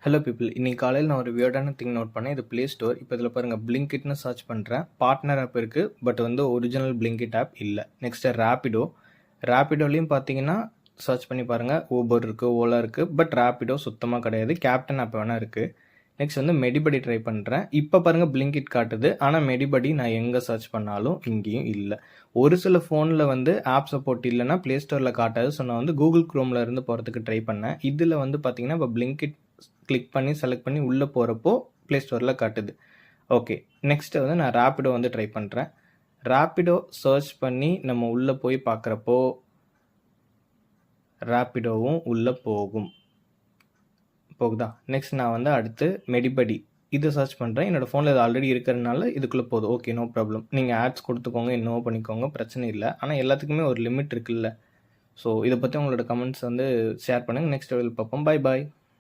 Hello people, இன்னைக்கு காலையில் நான் ஒரு வியர்டான திங் நோட் பண்ணேன். இது ப்ளே ஸ்டோர். இப்போ இதில் பாருங்கள், பிளிங்கிட்னு சர்ச் பண்ணுறேன். பார்ட்னர் ஆப் இருக்குது, பட் வந்து ஒரிஜினல் பிளிங்கிட் ஆப் இல்லை. நெக்ஸ்ட்டு ரேப்பிடோலையும் பார்த்தீங்கன்னா சர்ச் பண்ணி பாருங்கள், ஊபர் இருக்குது, ஓலா இருக்குது, பட் ரேப்பிடோ சுத்தமாக கிடையாது. கேப்டன் ஆப் வேணால் இருக்குது. நெக்ஸ்ட் வந்து மெடிபடி ட்ரை பண்ணுறேன். இப்போ பாருங்கள், பிளிங்கிட் காட்டுது, ஆனால் மெடிபடி நான் எங்கே சர்ச் பண்ணாலும் இங்கேயும் இல்லை. ஒரு சில ஃபோனில் வந்து ஆப் சப்போர்ட் இல்லைன்னா ப்ளே ஸ்டோரில் காட்டாது. ஸோ நான் வந்து கூகுள் க்ரோமில் இருந்து போகிறதுக்கு ட்ரை பண்ணேன். இதில் வந்து பார்த்தீங்கன்னா இப்போ பிளிங்கிட் கிளிக் பண்ணி செலக்ட் பண்ணி உள்ளே போகிறப்போ ப்ளே ஸ்டோரில் காட்டுது. ஓகே, நெக்ஸ்ட்டு வந்து நான் ரேப்பிடோ வந்து ட்ரை பண்ணுறேன். ரேப்பிடோ சர்ச் பண்ணி நம்ம உள்ளே போய் பார்க்குறப்போ ரேப்பிடோவும் உள்ளே போகுதா. நெக்ஸ்ட் நான் வந்து அடுத்து மெடிபடி இதை சர்ச் பண்ணுறேன். என்னோடய ஃபோனில் இது ஆல்ரெடி இருக்கிறதுனால இதுக்குள்ளே போதும். Okay, no problem. நீங்கள் ஆட்ஸ் கொடுத்துக்கோங்க, என்னவோ பண்ணிக்கோங்க, பிரச்சனை இல்லை. ஆனால் எல்லாத்துக்குமே ஒரு லிமிட் இருக்குல்ல. ஸோ இதை பற்றி உங்களோட கமெண்ட்ஸ் வந்து ஷேர் பண்ணுங்கள். நெக்ஸ்ட் வீடியோவில் பார்ப்போம். Bye bye.